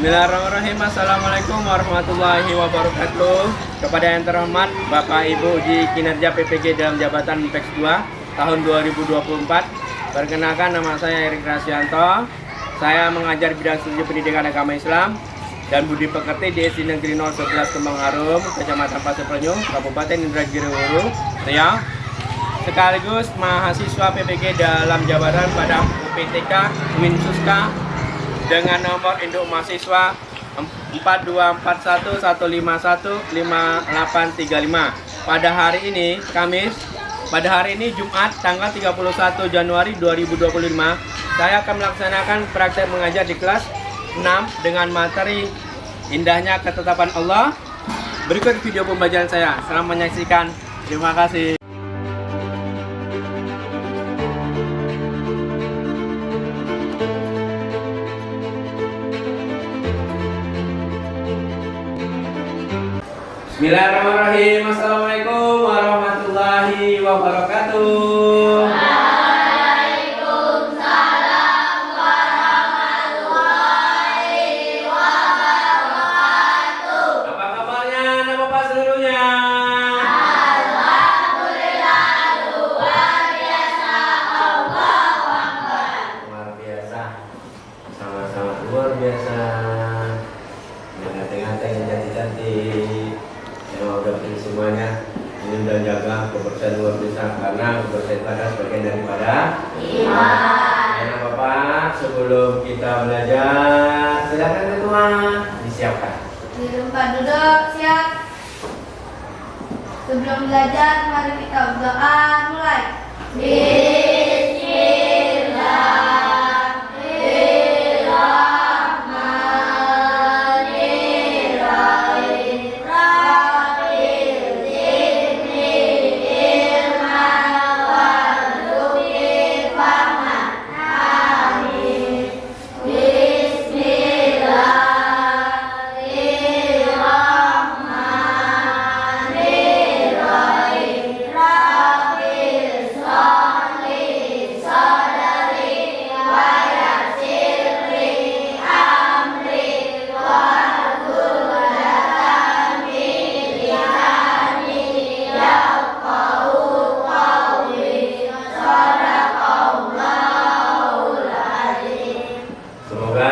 Bismillahirrahmanirrahim. Assalamualaikum warahmatullahi wabarakatuh. Kepada yang terhormat Bapak Ibu Uji Kinerja PPG dalam jabatan PEX 2 tahun 2024. Perkenalkan, nama saya Erik Rasyanto. Saya mengajar bidang studi pendidikan agama Islam dan budi pekerti di SD Negeri 011 Kembang Harum, Kecamatan Pasir Penyu, Kabupaten Indragiri Ulu, Riau. Sekaligus mahasiswa PPG dalam jabatan pada UPTK Winsuska dengan nomor induk mahasiswa 424115155835. Pada hari ini Jumat tanggal 31 Januari 2025, saya akan melaksanakan praktek mengajar di kelas 6 dengan materi Indahnya Ketetapan Allah. Berikut video pembelajaran saya. Selamat menyaksikan. Terima kasih. Bismillahirrahmanirrahim. Assalamualaikum warahmatullahi wabarakatuh. Waalaikumsalam warahmatullahi wabarakatuh. Apa kabarnya anak bapak seluruhnya? Alhamdulillah, luar biasa. Allahu Akbar. Luar biasa. Sama-sama luar biasa. Ngate-ngate cantik-cantik. Semoga semuanya ini dan jaga kebersihan luar biasa, karena kebersihan adalah sebagian daripada Iman. ya Bapak, sebelum kita belajar, silakan ketua disiapkan. Di tempat duduk, siap. Sebelum belajar, mari kita berdoa. Mulai.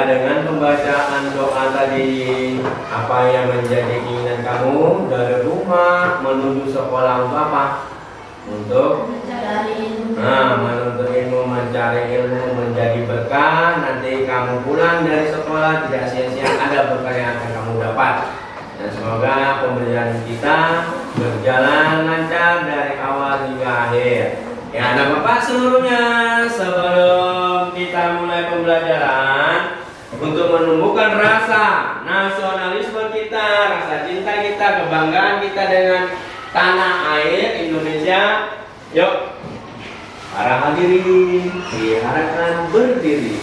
Dengan pembacaan doa tadi, apa yang menjadi keinginan kamu dari rumah menuju sekolah untuk apa? Untuk menuntut ilmu, mencari ilmu, menjadi berkah. Nanti kamu pulang dari sekolah tidak sia-sia, ada berkah yang akan kamu dapat. Dan semoga pembelajaran kita berjalan lancar dari awal hingga akhir. Ya anak bapak seluruhnya, sebelum kita mulai pembelajaran, untuk menumbuhkan rasa nasionalisme kita, rasa cinta kita, kebanggaan kita dengan tanah air Indonesia, yuk para hadirin diharapkan berdiri.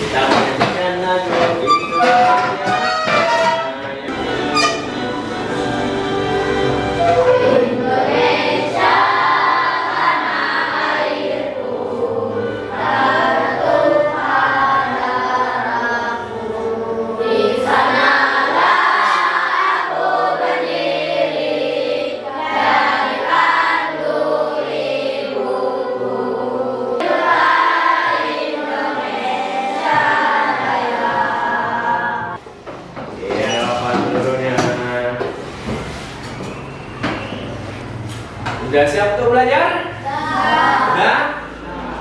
Kita menyanyikan lagu Indonesia. Sudah siap untuk belajar? Sudah?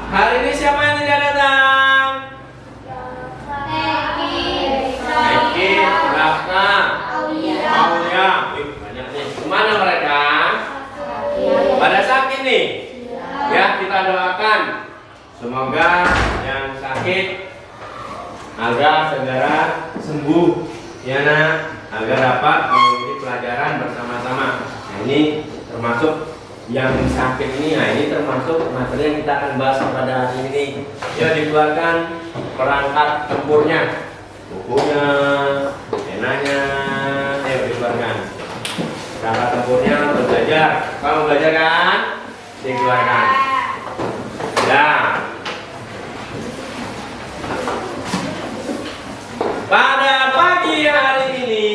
Hari ini siapa yang tidak datang? Eki, Rafna, Aulia. Banyak nih. Kemana mereka? Pada sakit nih? Ya, kita doakan. Semoga yang sakit agar segera sembuh, ya nak, agar dapat mengikuti pelajaran bersama-sama. Nah, ini termasuk yang sakit ini. Nah, ini termasuk materi yang kita akan bahas pada hari ini. Ya, dikeluarkan perangkat tempurnya, bukunya, penanya, ayo dikeluarkan perangkat tempurnya untuk belajar. Kamu belajar kan? Dikeluarkan. Ya. Pada pagi hari ini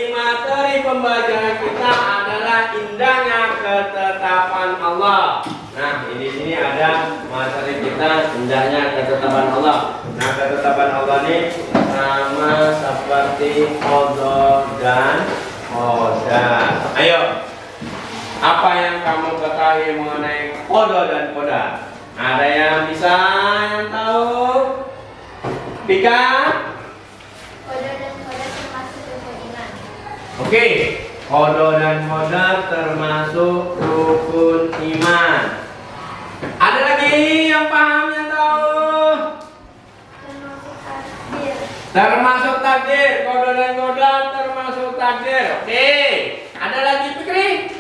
materi pembelajaran kita adalah indahnya ketetapan Allah. Nah, di sini ada materi kita indahnya ketetapan Allah. Nah, ketetapan Allah ini sama seperti qada dan qadar. Ayo, apa yang kamu ketahui mengenai qada dan qadar? Ada yang bisa yang tahu? Pika? Qada dan qadar termasuk rukun iman. Oke, qada dan qadar termasuk rukun iman. Ada lagi yang paham yang tahu? Termasuk takdir. Termasuk takdir, qada dan qadar termasuk takdir. Oke. Ada lagi Fikri?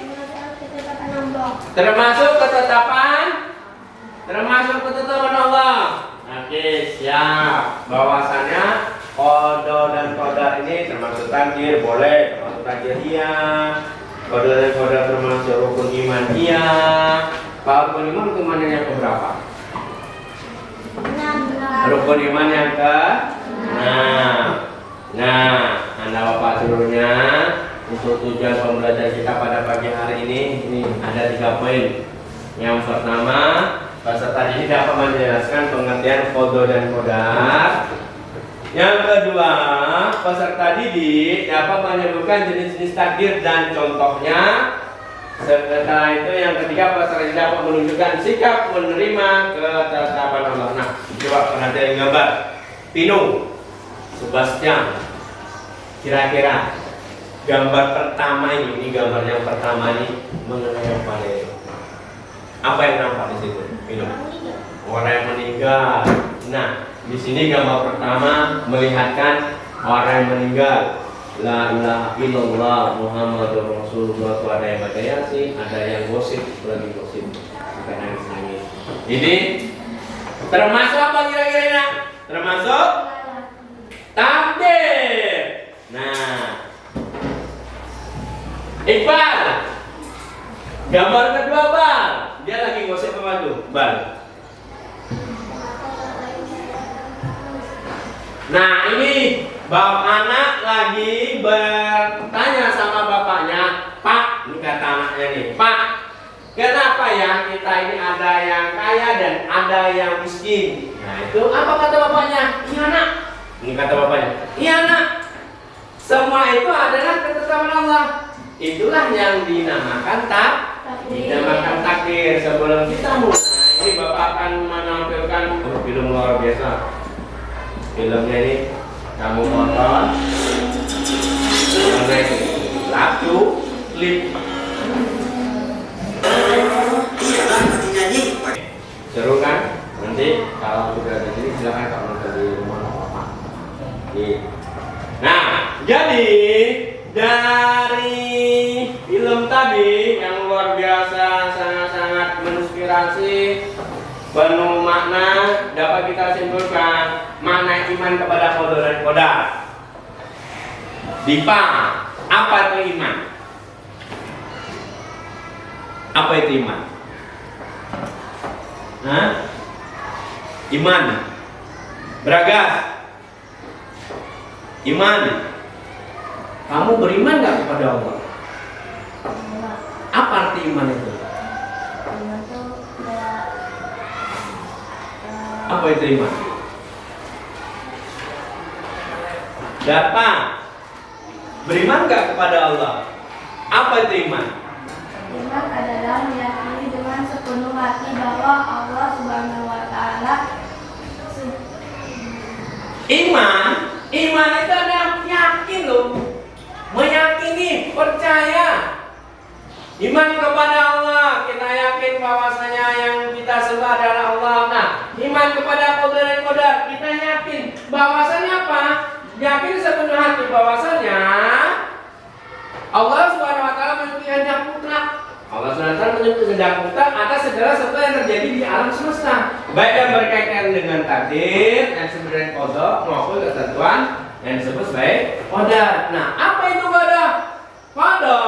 Termasuk ketetapan Allah. Termasuk ketetapan Allah. Oke, siap. Bahwasannya qada dan qadar ini termasuk takdir, boleh termasuk takdir iya. Qada dan qadar termasuk rukun iman iya. Kalau rukun iman yang keberapa? Rukun iman yang ke Nah, Anda Bapak seluruhnya, untuk tujuan pembelajaran kita pada pagi hari ini ada 3 poin. Yang pertama, peserta ini dapat menjelaskan pengertian qada dan qadar. Yang kedua, peserta didik dapat menyebutkan jenis-jenis takdir dan contohnya. Setelah itu yang ketiga, peserta didik dapat menunjukkan sikap menerima ketetapan Allah. Nah, coba perhatikan gambar. Pino, Sebastian, kira-kira gambar pertama ini gambar yang pertama ini mengenai apa nih? Apa yang nampak di situ? Pino, orang yang meninggal. Nah, di sini gambar pertama melihatkan orang yang meninggal. La ilaha illallah Muhammadur Rasulullah. Itu ada yang baca Yasin, ada yang gosip, lagi gosip, bukan nangis. Ini termasuk apa kira-kira? Termasuk takdir. Nah, Iqbal, gambar kedua Bal, dia lagi gosip apa tuh? Bal. Nah, ini bapak anak lagi bertanya sama bapaknya, Pak, ini kata anaknya nih, Pak, kenapa ya kita ini ada yang kaya dan ada yang miskin? Nah, itu apa kata bapaknya? Iya nak. Ini kata bapaknya, iya nak. Semua itu adalah ketetapan Allah. Itulah yang dinamakan takdir. Sebelum kita mulai, ini bapak akan menampilkan film luar biasa. Filmnya ini kamu tonton mengenai lagu klip. Seru kan? Nanti kalau sudah di sini silakan kamu nonton di rumah apa. Nah, jadi dari film tadi yang luar biasa, sangat-sangat menginspirasi, penuh makna, dapat kita simpulkan makna iman kepada qada dan qadar. Dipa, apa itu iman? Apa itu iman? Hah? Iman. Bragas. Iman. Kamu beriman nggak kepada Allah? Apa arti iman itu? Apa itu iman? Dapat. Beriman nggak kepada Allah? Apa itu iman? Iman adalah meyakini dengan sepenuh hati bahwa Allah Subhanahu wa Ta'ala. Iman itu adalah yakin loh, meyakini, percaya. Iman kepada Allah, kita yakin bahwasanya yang kita sembah adalah Allah. Nah, iman kepada qada dan qadar, kita yakin bahwasanya apa? Yakin sepenuh hati bahwasanya Allah Subhanahu wa Ta'ala memiliki kehendak mutlak. Allah Subhanahu wa Ta'ala memiliki kehendak mutlak atas segala sesuatu yang terjadi di alam semesta, baik yang berkaitan dengan takdir yang sebenarnya qada maupun ketentuan yang disebut sebagai qadar. Nah, apa itu qada? Qada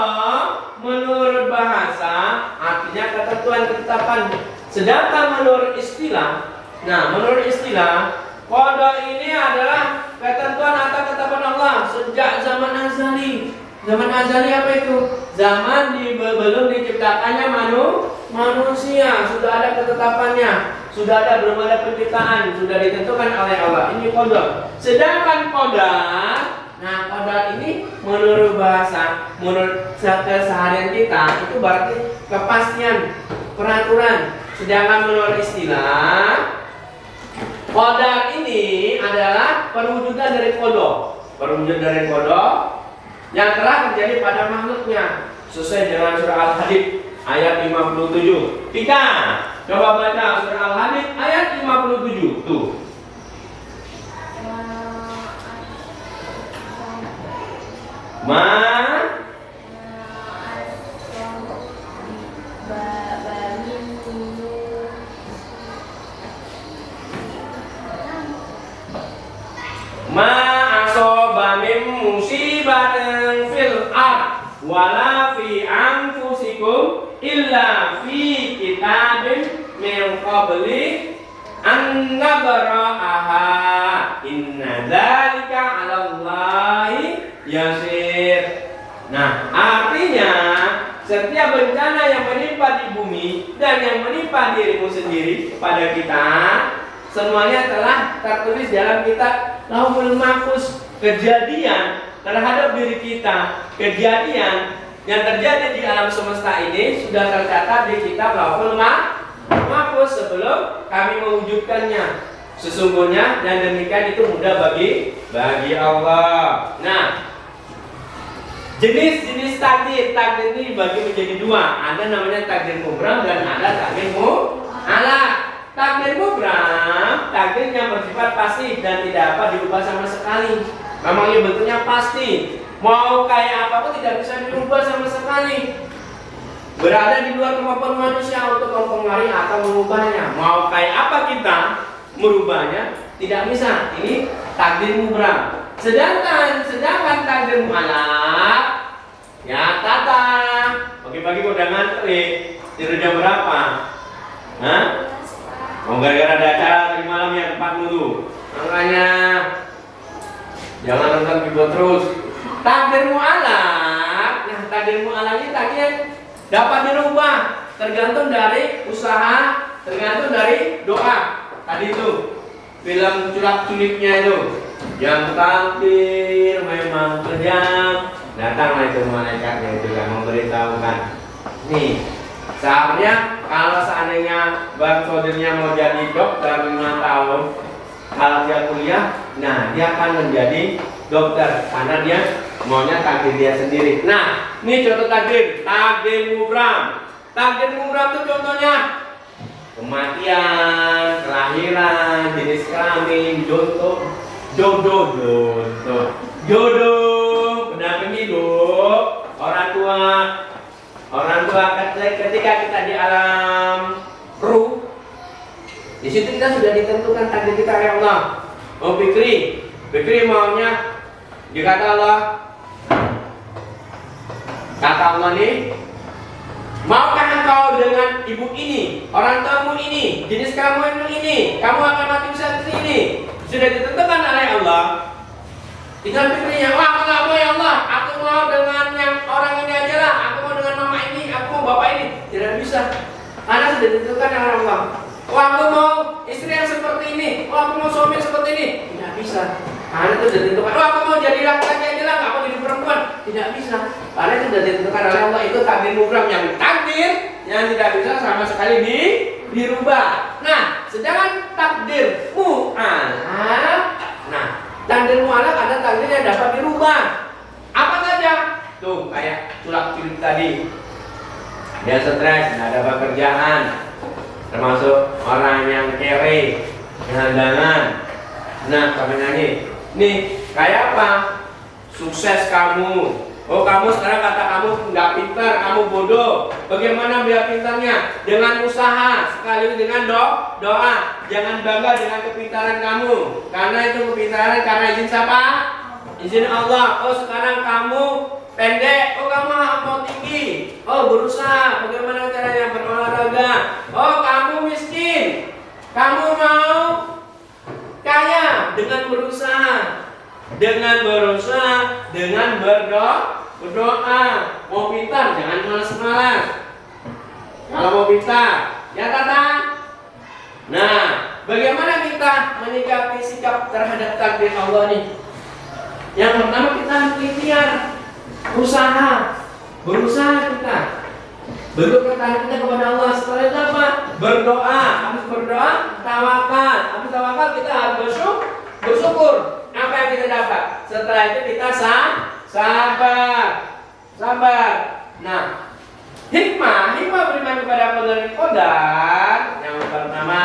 menurut bahasa artinya ketentuan ketetapan. Sedangkan menurut istilah, qada ini adalah ketentuan atau ketetapan Allah. sejak zaman azali. Zaman azali apa itu? Zaman belum diciptakannya manusia, sudah ada ketetapannya, sudah ada, belum ada penciptaan, sudah ditentukan oleh Allah. Ini qadar. Sedangkan qadar, nah qadar ini menurut bahasa, menurut keseharian kita itu berarti kepastian, peraturan. Sedangkan menurut istilah, qadar ini adalah perwujudan dari qada. Perwujudan dari qada yang telah terjadi pada makhluknya sesuai dengan surah Al-Hadid ayat 57. Kita coba baca surah Al-Hadid ayat 57. Tuh. Asoba min musibatin fil ard wala fi anfusikum illa fi kitabin min qabli an nabra'aha inna dzalika 'ala Allahi yasir. Nah, artinya setiap bencana yang menimpa di bumi dan yang menimpa dirimu sendiri kepada kita, semuanya telah tertulis dalam kitab Lauhul Mahfuz. Kejadian terhadap diri kita, kejadian yang terjadi di alam semesta ini sudah tercatat di kitab Lauhul Mahfuz sebelum kami mewujudkannya. Sesungguhnya dan demikian itu mudah bagi Allah. Nah, jenis-jenis takdir ini dibagi menjadi dua. Ada namanya takdir mubram dan ada takdir mu'allaq. Takdir mubram, takdir yang bersifat pasti dan tidak dapat diubah sama sekali. Memang ini bentuknya pasti. Mau kayak apapun tidak bisa diubah sama sekali. Berada di luar kemampuan manusia untuk mempengaruhi atau mengubahnya. Mau kayak apa kita merubahnya tidak bisa. Ini takdir mubram. Sedangkan takdir mu'allaq, ya tata. Pagi-pagi udah ngantri. Tidur jam berapa? Hah? Mau gara-gara ada acara tadi malam ya tempat dulu. Makanya jangan nonton video terus. Takdir mu'allaq, nah takdir mu'allaq ini takdir dapat dirubah tergantung dari usaha, tergantung dari doa. Tadi itu film culak-culiknya itu, yang takdir memang kejam, datanglah itu malaikatnya itu yang memberitahukan. Nih, seharusnya kalau seandainya Bang Sodirnya mau jadi dokter 5 tahun, kalau dia kuliah, nah dia akan menjadi dokter karena dia maunya takdir dia sendiri. Nah, ini contoh takdir mubram. Takdir mubram itu contohnya kematian, kelahiran, jenis kelamin, jodoh, pendamping hidup, orang tua ketika kita di alam ruh, di situ kita sudah ditentukan takdir kita oleh Allah. Oh Fikri maunya dikata Allah, kata Allah nih, maukah engkau dengan ibu ini, orang tuamu ini, jenis kamu ini, kamu akan mati usia ini, sudah ditentukan oleh Allah. Tinggal Fikrinya, wah aku nggak mau ya Allah, aku mau dengan yang orang ini aja lah, aku mau dengan mama ini, aku mau bapak ini, tidak bisa, karena sudah ditentukan oleh Allah. Wah aku mau istri yang seperti ini, wah aku mau suami yang seperti ini, tidak bisa, karena itu sudah ditentukan. Wah aku mau jadi laki-laki aja lah, nggak mau jadi perempuan, tidak bisa, karena itu sudah ditentukan oleh Allah. Itu takdir mubram, yang takdir yang tidak bisa sama sekali dirubah. Nah, sedangkan takdir mu'allaq, nah takdir mu'allaq ada takdir yang dapat dirubah. Apa saja? Tuh kayak culak-culik tadi. Dia stres, tidak ada pekerjaan, termasuk orang yang kere, gelandangan. Nah, kami nyanyi. Nih, kayak apa? Sukses kamu. Oh, kamu sekarang kata kamu nggak pintar, kamu bodoh. Bagaimana biar pintarnya? Dengan usaha, sekaligus dengan doa. Jangan bangga dengan kepintaran kamu, karena itu kepintaran karena izin siapa? Izin Allah. Oh, sekarang kamu pendek, oh kamu mau tinggi. Oh, berusaha. Bagaimana caranya berolahraga? Oh, kamu miskin, kamu mau kaya dengan berusaha. dengan berusaha, dengan berdoa. Mau pintar jangan malas-malas. Kalau mau pintar, ya Tata. Nah, bagaimana kita menyikapi sikap terhadap takdir Allah nih? Yang pertama kita ikhtiar, berusaha kita. Bentuk pertanyaan kita kepada Allah. Setelah itu apa? Berdoa. Habis berdoa, tawakal. Habis tawakal kita harus bersyukur. Apa yang kita dapat? Setelah itu kita sabar. Nah, hikmah beriman kepada qadar dan qadar. Yang pertama,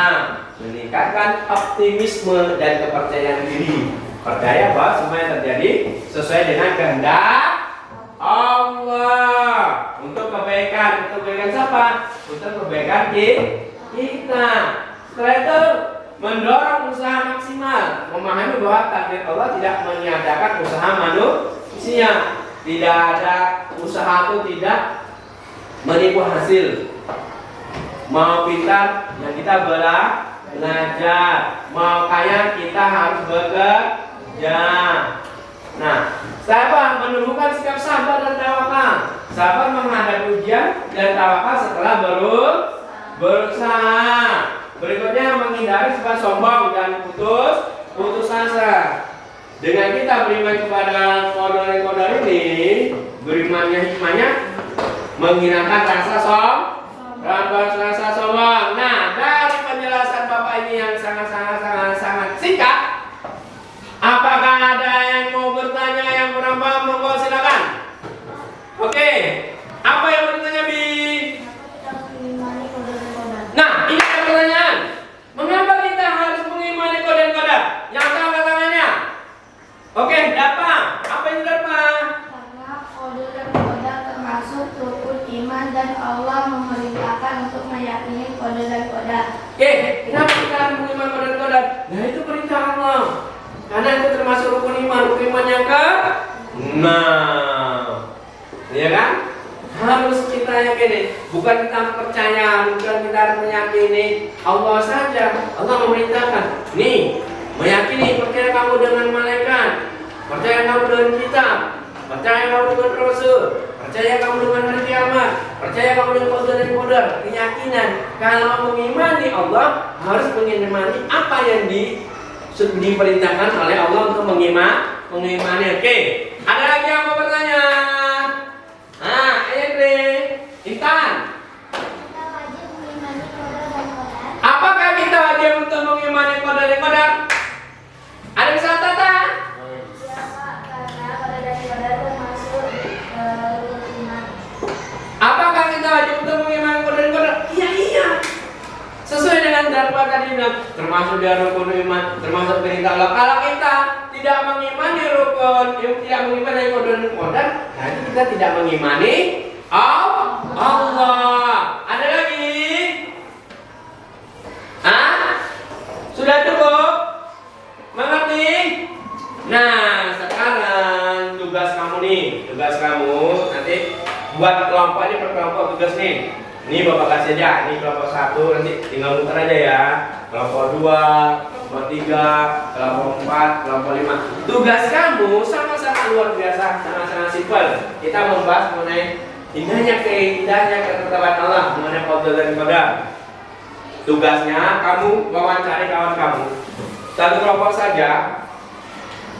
meningkatkan optimisme dan kepercayaan diri. Percaya bahwa semua yang terjadi sesuai dengan kehendak Allah. Untuk kebaikan siapa? Untuk kebaikan kita. Setelah itu mendorong usaha maksimal, memahami bahwa takdir Allah tidak meniadakan usaha manusia. Tidak ada usaha itu tidak menipu hasil. Mau pintar yang kita belajar, mau kaya kita harus bekerja. Nah, sabar menumbuhkan sikap sabar dan tawakal. Sabar menghadapi ujian dan tawakal setelah berusaha. Berikutnya menghindari sifat sombong dan putus asa. Dengan kita beriman kepada qadar ini, berimannya hikmahnya menghilangkan rasa sombong. Nah, dari penjelasan Bapak ini yang sangat singkat, apakah ada yang mau bertanya yang kurang paham? Monggo silakan. Oke, apa yang mau ditanya Bi? Nah, ini ada pertanyaan. Mengapa kita harus mengimani qadar? Yang angkat tangannya. Oke, dapat. Apa yang dapat? Karena qadar dan qadar termasuk rukun iman dan Allah memerintahkan untuk meyakini qadar dan qadar. Oke, kenapa kita harus mengimani qadar? Nah, itu perintah Allah. Karena itu termasuk rukun iman yang ke. Nah, ya kan? Harus kita yakini, bukan kita percaya, bukan kita harus meyakini Allah saja. Allah memerintahkan, nih, meyakini, percaya kamu dengan malaikat, percaya kamu dengan kitab, percaya kamu dengan Rasul, percaya kamu dengan hari kiamat, percaya kamu dengan qadar. Keyakinan kalau mengimani Allah harus mengimani apa yang diperintahkan oleh Allah untuk mengimani. Oke, ada lagi yang mau bertanya? Nah, Intan, Kita wajib mengimani qadar dan qadar. apakah kita wajib untuk mengimani qadar dan qadar? Ada bisa Tata? Ya Pak, karena qadar dan qadar termasuk rukun iman. Apakah kita wajib untuk mengimani qadar dan qadar? Iya. Sesuai dengan darpa tadi bilang, termasuk dia rukun iman, termasuk perintah Allah. Kalau kita tidak mengimani tidak mengimani qadar dan qadar, nanti kita tidak mengimani Allah. Ada lagi? Sudah cukup? Mengerti? Nah, sekarang tugas kamu nanti buat kelompok ini per kelompok tugas nih. Ini Bapak kasih aja, ini kelompok 1 nanti tinggal muter aja ya. Kelompok 2, kelompok 3, kelompok 4, kelompok 5. Tugas kamu sama-sama luar biasa, sangat simpel. Kita membahas mengenai indahnya ketetapan Allah mengenai qadar dan qadar. Tugasnya kamu wawancari kawan kamu. Satu kelompok saja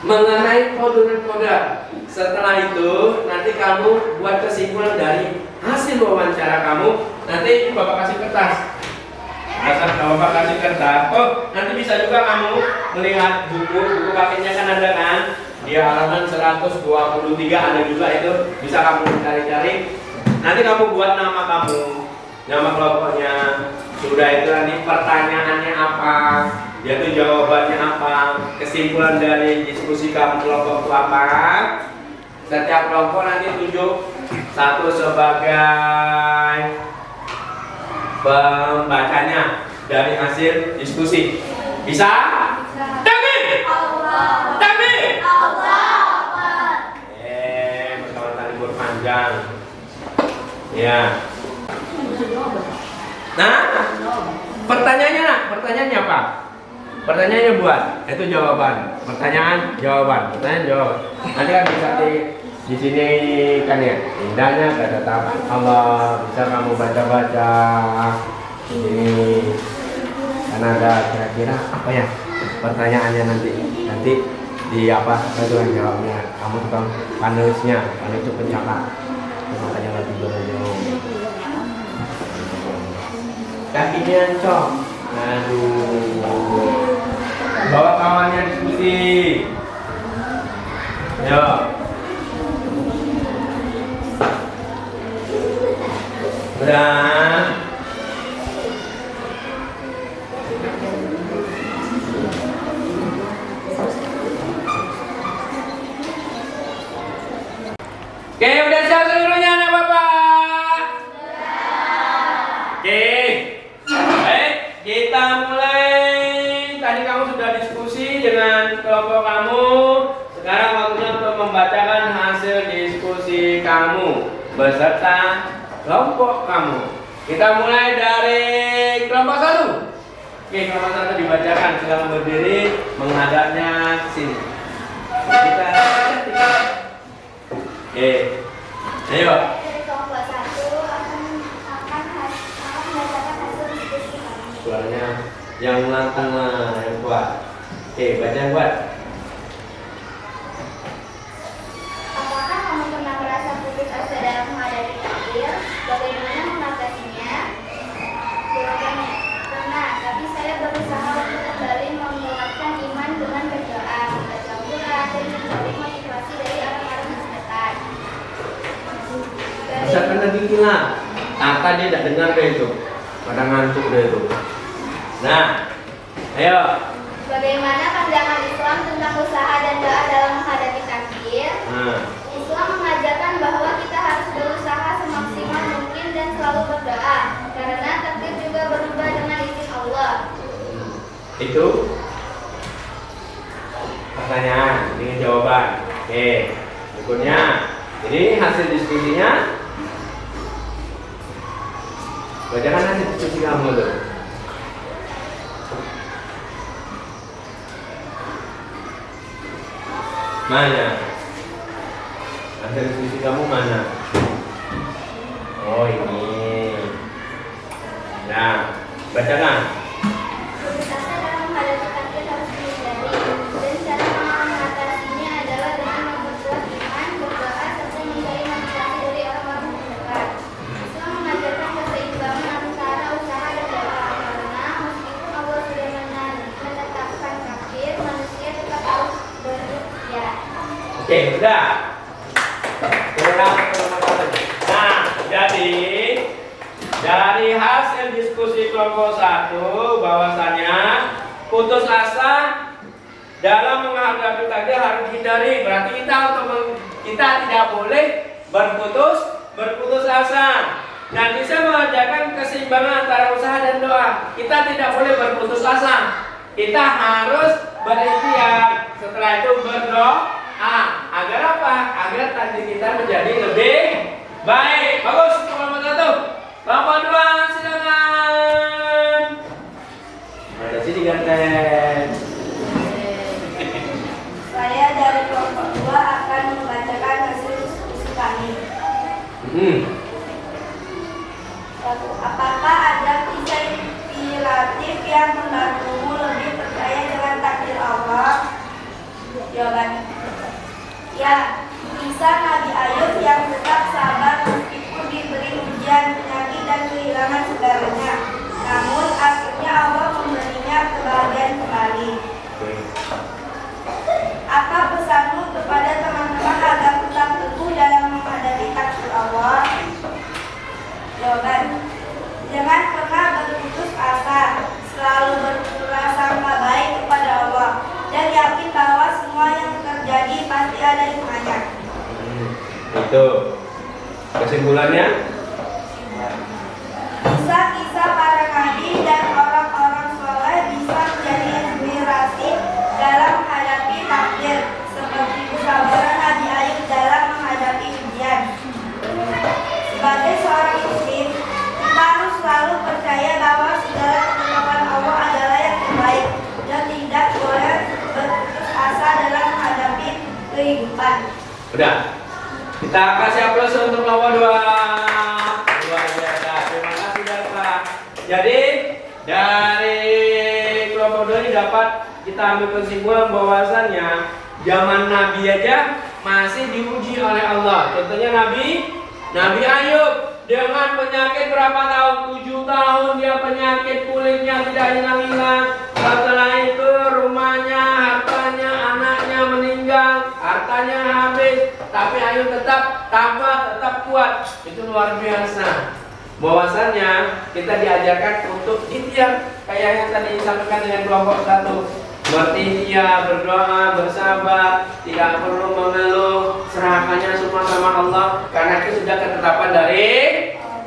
mengenai qadar dan qadar. Setelah itu nanti kamu buat kesimpulan dari hasil wawancara kamu. Nanti Bapak kasih kertas. Bapak kasih kertas. Oh, nanti bisa juga kamu melihat buku paketnya kan ada kan? Di halaman 123 ada juga itu, bisa kamu cari-cari. Nanti kamu buat nama kamu, nama kelompoknya. Sudah itu nanti pertanyaannya apa, yaitu jawabannya apa, kesimpulan dari diskusi kamu kelompok itu apa. Setiap kelompok nanti tunjuk satu sebagai pembacanya dari hasil diskusi. Bisa? Takbir! Takbir! Perkawinan libur panjang. Ya. Nah, pertanyaannya apa? Pertanyaannya buat, itu jawaban. pertanyaan jawaban, pertanyaan jawaban. Nanti kan bisa di sini kan ya, indahnya kata Allah, bisa kamu baca-baca ini. Karena ada kira-kira apa ya pertanyaannya nanti di apa itu yang jawabnya. Kamu tukang panelisnya, panelis itu pencatat, makanya nggak tidur aja. Kakinya cok, aduh, bawa kawannya diskusi, yo. Udah. Oke, udah siap seluruhnya anak bapak? Oke, baik, kita mulai. Tadi kamu sudah diskusi dengan kelompok kamu. Sekarang waktunya untuk membacakan hasil diskusi kamu beserta kelompok kamu. Kita mulai dari kelompok 1. Oke, kelompok 1 dibacakan. Silakan berdiri menghadapnya ke sini. Kita oke, ayo. Dari kelompok 1 akan membacakan hasil diskusi kami. Suaranya yang lantang yang kuat. Oke, baca yang kuat. Apakah kamu pernah merasa putus asa dalam menghadapi takdir? Bagaimana mengatasinya? Jawabannya, pernah, tapi saya berusaha untuk kembali menguatkan iman dengan berdoa, membaca Quran, dan mencari motivasi dari orang-orang terdekat. Misalkan lagi gila, Tata dia tidak dengar deh itu, pada ngantuk deh itu. Nah, ayo. Bagaimana pandangan Islam tentang usaha dan doa dalam menghadapi takdir? Nah, Islam mengajarkan bahwa kita harus berusaha semaksimal mungkin dan selalu berdoa, karena takdir juga berubah dengan izin Allah. itu pertanyaan, ini jawaban. Oke, berikutnya. Jadi hasil diskusinya, bacakan hasil diskusi kamu tuh. Mana? Hasil diskusi kamu mana? Oh ini. Nah, bacakan. Putus asa dalam menghadapi takdir harus dihindari, dan cara mengatasinya adalah dengan memperkuat iman, berdoa, serta mencari motivasi dari orang-orang terdekat. Islam mengajarkan keseimbangan antara usaha dan doa, karena meskipun Allah sudah menetapkan takdir, manusia tetap harus berikhtiar. Oke, udah. Nah, jadi dari hasil diskusi kelompok 1 bahwasannya putus asa dalam menghadapi takdir harus dihindari. Berarti kita tidak boleh berputus asa dan bisa mengajarkan keseimbangan antara usaha dan doa. Kita tidak boleh berputus asa. Kita harus berikhtiar. Setelah itu berdoa. Agar apa? Agar takdir kita menjadi lebih baik. Bagus, kelompok 1. Kelompok 2, silakan. Ada sini ganten. Saya dari kelompok 2 akan membacakan hasil diskusi kami. Apakah ada kisah inspiratif yang membantumu lebih percaya dengan takdir Allah? Jawabannya, ya, kisah Nabi Ayub yang tetap sabar meskipun diberi ujian, penyakit, dan kehilangan segalanya. Namun akhirnya Allah memberinya kebahagiaan kembali. Apa pesanmu kepada teman-teman agar tetap teguh dalam menghadapi takdir Allah? Jawaban, jangan pernah berputus asa, selalu berprasangka baik kepada Allah, dan yakin bahwa semua yang terjadi pasti ada hikmahnya. Itu kesimpulannya. Kisah-kisah para nabi dan orang-orang soleh bisa menjadi inspirasi dalam menghadapi takdir, seperti kesabaran Nabi Ayub dalam menghadapi ujian. Sebagai seorang muslim, kita harus selalu percaya bahwa segala ketetapan Allah adalah yang terbaik dan tidak boleh berputus asa Udah. Kita kasih aplaus untuk nomor 2. Luar biasa. Terima kasih Bapak. Jadi dari kelompok 2 ini dapat kita ambil kesimpulan bahwasannya zaman Nabi aja masih diuji oleh Allah. Contohnya Nabi Ayub dengan penyakit berapa tahun? 7 tahun dia penyakit kulitnya tidak hilang-hilang. Setelah itu rumahnya, hartanya, anaknya meninggal, hartanya habis. Tapi Ayub tetap tabah, tetap kuat. Itu luar biasa. Bahwasannya kita diajarkan untuk ikhtiar kayak yang tadi disampaikan dengan kelompok 1. Berikhtiar, berdoa, bersabar, tidak perlu mengeluh, serahkannya semua sama Allah karena itu sudah ketetapan dari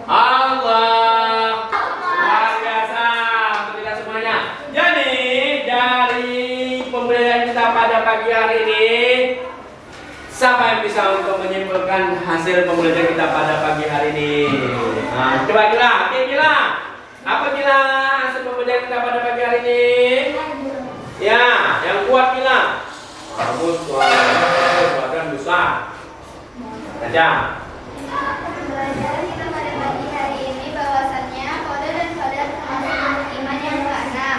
Allah. Luar biasa untuk kita semuanya. Jadi dari pembelajaran kita pada pagi hari ini, siapa yang bisa untuk menyimpulkan hasil pembelajaran kita pada pagi hari ini? Nah, coba gila. Apa gila hasil pembelajaran kita pada pagi hari ini? Ya, yang kuat bilang. Bagus, suara besar. Saja. Pembelajaran kita pada pagi hari ini bahwasannya qadar dan qadar termasuk iman yang keenam.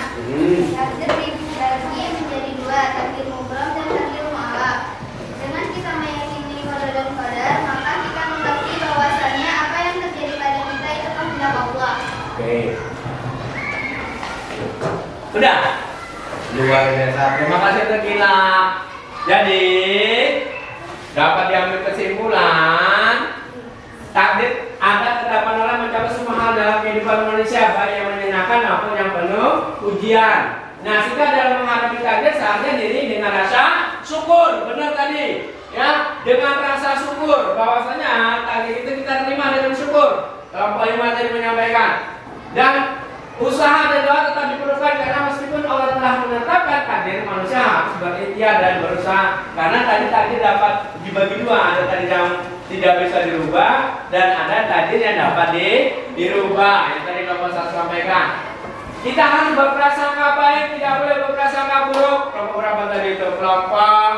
Takdir dibagi menjadi 2, takdir mubram dan takdir mu'alaf. Dengan kita meyakini qadar dan qadar, maka kita mengerti bahwasannya apa yang terjadi pada kita itu kehendak Allah. Oke. Sudah. Luar biasa. Terima kasih tergila. Jadi dapat diambil kesimpulan takdir ada terdapat orang mencapai semua hal dalam kehidupan manusia, baik yang menyenangkan maupun yang penuh ujian. Nah, kita dalam menghadapi takdir seharusnya diri dengan rasa syukur. Benar tadi, ya, dengan rasa syukur. Bahwasanya takdir itu kita terima dengan syukur. Kelompok 5 tadi menyampaikan. Dan usaha dan doa tetap diperlukan karena meskipun Allah telah menetapkan takdir, manusia harus berikhtiar dan berusaha. Karena tadi takdir dapat dibagi 2, ada takdir yang tidak bisa dirubah dan ada takdir yang dapat dirubah. Yang tadi kelompok 1 sampaikan. Kita harus berprasangka baik, tidak boleh berprasangka buruk. Kelompok berapa tadi itu? Kelompok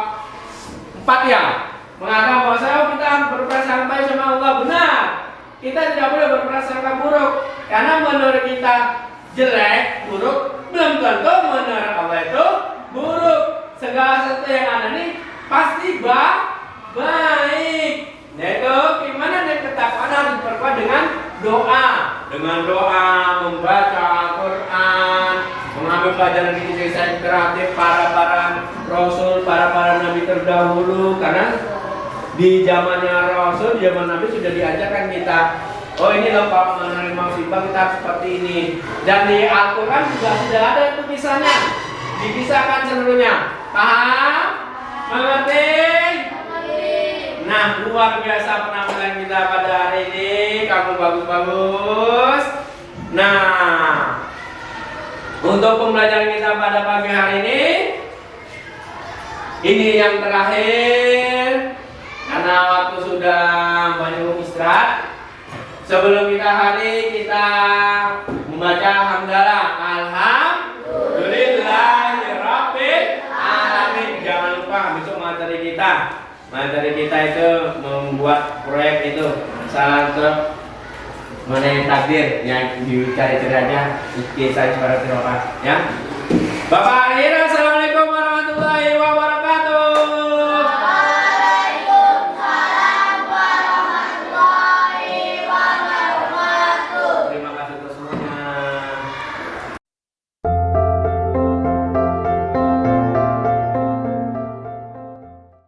4 ya. Mengatakan bahwa kita harus berprasangka baik sama Allah. Benar. Kita tidak boleh berprasangka buruk karena menurut kita jelek, buruk, belum tentu menurut Allah itu buruk. Segala sesuatu yang ada nih pasti baik. Yaitu gimana nih ketakwaan harus diperkuat dengan doa. Dengan doa, membaca Al-Quran, mengambil pelajaran di kisah inspiratif para rasul, para nabi terdahulu. Karena di zamannya Rasul, di zaman Nabi sudah diajarkan kita. Oh, ini loh kalau menerima musibah kita harus seperti ini. Dan di Al-Quran juga sudah ada tulisannya, dikisahkan seluruhnya. Paham? Mengerti? Nah, luar biasa penampilan kita pada hari ini. Kamu bagus-bagus. Nah, untuk pembelajaran kita pada pagi hari ini yang terakhir. Karena waktu sudah banyak istirahat. Sebelum kita hari kita membaca hamdalah. Alhamdulillahirabbil alamin. Jangan lupa besok materi kita itu membuat proyek itu salah satu mengenai takdir yang dicari-cari aja. Kisah seperti apa ya. Bapak akhir